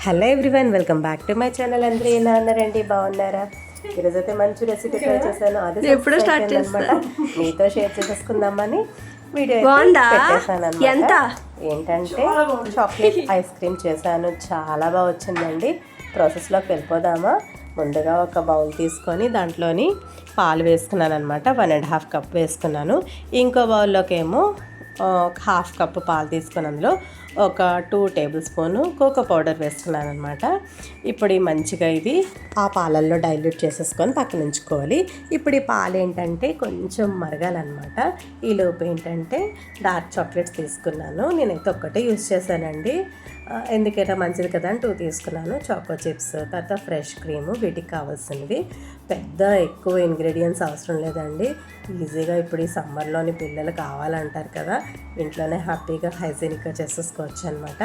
Hello everyone, welcome back to my channel. అందరూ ఎలా ఉన్నారండి? బాగున్నారా? ఈరోజైతే మంచి రెసిపీ ట్రై చేశాను. అది ఎప్పుడు స్టార్ట్ చేస్తాను మీతో షేర్ చేసుకుందామని వీడియో పెట్టేశాను అనమాట. ఏంటంటే చాక్లెట్ ఐస్ క్రీమ్ చేశాను. చాలా బాగా వచ్చిందండి. ప్రాసెస్లోకి వెళ్ళిపోదామా? ముందుగా ఒక బౌల్ తీసుకొని దాంట్లోని పాలు వేసుకున్నాను అనమాట. 1.5 కప్ వేసుకున్నాను. ఇంకో బౌల్లోకి ఏమో ఒక 1/2 కప్పు పాలు తీసుకొని అందులో ఒక 2 టేబుల్ స్పూను కోకో పౌడర్ వేసుకున్నాను అనమాట. ఇప్పుడు మంచిగా ఇది ఆ పాలల్లో డైల్యూట్ చేసేసుకొని పక్కన ఉంచుకోవాలి. ఇప్పుడు ఈ పాలు ఏంటంటే కొంచెం మరగాలన్నమాట. ఈ లోపు ఏంటంటే డార్క్ చాక్లెట్స్ తీసుకున్నాను. నేనైతే ఒక్కటే యూజ్ చేశానండి. ఎందుకైనా మంచిది కదా అని 2 తీసుకున్నాను. చాకో చిప్స్, తర్వాత ఫ్రెష్ క్రీము, వీటికి కావాల్సినవి. పెద్ద ఎక్కువ ఇంగ్రీడియంట్స్ అవసరం లేదండి. ఈజీగా ఇప్పుడు ఈ సమ్మర్లోని పిల్లలు కావాలంటారు కదా, ఇంట్లోనే హ్యాపీగా హైజీనిక్గా చేసేసుకోవచ్చు అనమాట.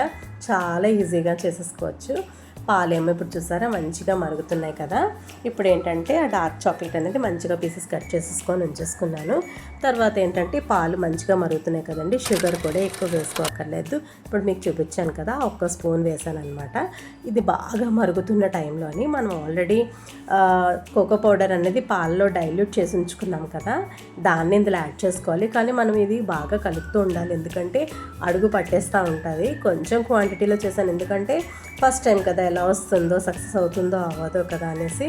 చాలా ఈజీగా చేసేసుకోవచ్చు. పాలేమో ఇప్పుడు చూసారా మంచిగా మరుగుతున్నాయి కదా. ఇప్పుడు ఏంటంటే ఆ డార్క్ చాక్లెట్ అనేది మంచిగా పీసెస్ కట్ చేసేసుకొని ఉంచేసుకున్నాను. తర్వాత ఏంటంటే పాలు మంచిగా మరుగుతున్నాయి కదండి, షుగర్ కూడా ఎక్కువ వేసుకోక్కర్లేదు. ఇప్పుడు మీకు చూపించాను కదా, 1 స్పూన్ వేసాను అనమాట. ఇది బాగా మరుగుతున్న టైంలోని మనం ఆల్రెడీ కోకో పౌడర్ అనేది పాలలో డైల్యూట్ చేసి ఉంచుకున్నాం కదా, దాన్ని ఇందులో యాడ్ చేసుకోవాలి. కానీ మనం ఇది బాగా కలుపుతూ ఉండాలి, ఎందుకంటే అడుగు పట్టేస్తూ ఉంటుంది. కొంచెం క్వాంటిటీలో చేశాను, ఎందుకంటే ఫస్ట్ టైం కదా, ఎలా వస్తుందో సక్సెస్ అవుతుందో అవ్వదో కదా అనేసి.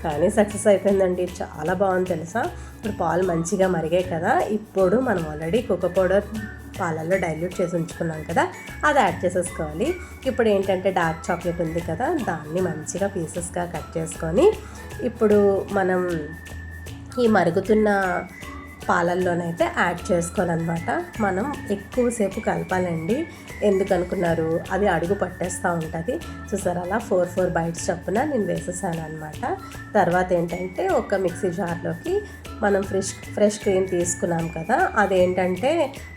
కానీ సక్సెస్ అయిపోయిందండి. చాలా బాగుంది తెలుసా. ఇప్పుడు పాలు మంచిగా మరిగాయి కదా. ఇప్పుడు మనం ఆల్రెడీ కోకో పౌడర్ పాలల్లో డైల్యూట్ చేసి ఉంచుకున్నాం కదా, అది యాడ్ చేసేసుకోవాలి. ఇప్పుడు ఏంటంటే డార్క్ చాక్లెట్ ఉంది కదా, దాన్ని మంచిగా పీసెస్గా కట్ చేసుకొని ఇప్పుడు మనం ఈ మరుగుతున్న పాలల్లోనైతే యాడ్ చేసుకోవాలన్నమాట. మనం ఎక్కువసేపు కలపాలండి. ఎందుకు అనుకున్నారు, అది అడుగు పట్టేస్తూ ఉంటుంది. చూసారు, అలా 4 బైట్స్ చొప్పున నేను వేసేసాను అనమాట. తర్వాత ఏంటంటే ఒక మిక్సీ జార్లోకి మనం ఫ్రెష్ క్రీమ్ తీసుకున్నాం కదా, అదేంటంటే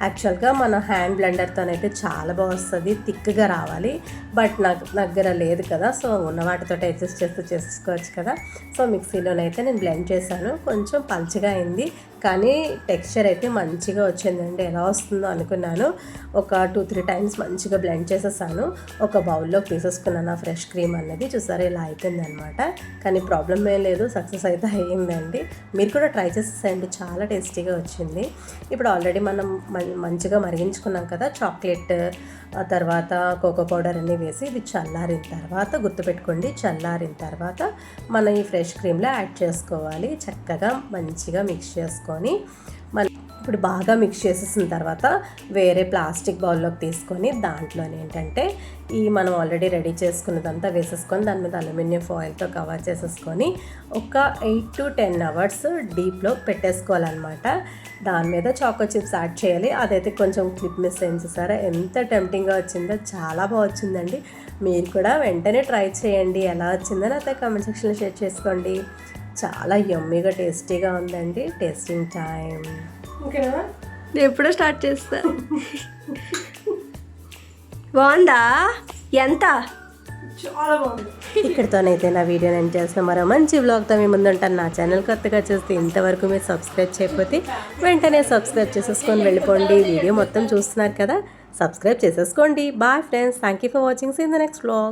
యాక్చువల్గా మన హ్యాండ్ బ్లెండర్తోనైతే చాలా బాగా వస్తుంది, థిక్గా రావాలి. బట్ నాకు దగ్గర లేదు కదా, సో ఉన్న వాటితో అడ్జస్ట్ చేసుకోవచ్చు కదా. సో మిక్సీలోనైతే నేను బ్లెండ్ చేశాను. కొంచెం పల్చగా అయింది, కానీ టెక్స్చర్ అయితే మంచిగా వచ్చిందండి. ఎలా వస్తుందో అనుకున్నాను. ఒక 2-3 టైమ్స్ మంచిగా బ్లెండ్ చేసేసాను. ఒక బౌల్లో తీసేసుకున్నాను ఆ ఫ్రెష్ క్రీమ్ అనేది. చూసారా, ఇలా అయిపోయింది అనమాట. కానీ ప్రాబ్లం ఏం లేదు, సక్సెస్ అయితే అయ్యిందండి. మీరు కూడా ట్రై చేసేసేయండి, చాలా టేస్టీగా వచ్చింది. ఇప్పుడు ఆల్రెడీ మనం మంచిగా మరిగించుకున్నాం కదా చాక్లెట్, తర్వాత కోకో పౌడర్ అన్నీ వేసి ఇది చల్లారిన తర్వాత, గుర్తుపెట్టుకోండి చల్లారిన తర్వాత మనం ఈ ఫ్రెష్ క్రీమ్లో యాడ్ చేసుకోవాలి. చక్కగా మంచిగా మిక్స్ చేసుకొని ఇప్పుడు బాగా మిక్స్ చేసేసిన తర్వాత వేరే ప్లాస్టిక్ బౌల్లోకి తీసుకొని దాంట్లోనే ఏంటంటే ఈ మనం ఆల్రెడీ రెడీ చేసుకున్నదంతా వేసేసుకొని దాని మీద అల్యూమినియం ఫాయిల్తో కవర్ చేసేసుకొని ఒక 8 to 10 అవర్స్ డీప్లో పెట్టేసుకోవాలన్నమాట. దాని మీద చాకో చిప్స్ యాడ్ చేయాలి. అదైతే కొంచెం క్లిప్ మిస్ అయింది చూసారా, ఎంత టెంప్టింగ్గా వచ్చిందో. చాలా బాగా వచ్చిందండి. మీరు కూడా వెంటనే ట్రై చేయండి. ఎలా వచ్చిందో నాతో కామెంట్ సెక్షన్లో షేర్ చేసుకోండి. చాలా యమ్మీగా టేస్టీగా ఉందండి. Tasting time. ఓకేనా, ఎప్పుడో స్టార్ట్ చేస్తా. బాగుందా? ఎంత? చాలా బాగుంది. ఇక్కడితోనైతే నా వీడియో నేను చేసిన మరో మంచి వ్లాగ్తో మీ ముందుంటాను. నా ఛానల్ కొత్తగా చూస్తే ఇంతవరకు మీరు సబ్స్క్రైబ్ చేయకపోతే వెంటనే సబ్స్క్రైబ్ చేసేసుకొని వెళ్ళిపోండి. వీడియో మొత్తం చూస్తున్నారు కదా, సబ్స్క్రైబ్ చేసేసుకోండి. Bye friends, thank you for watching. See in the next vlog.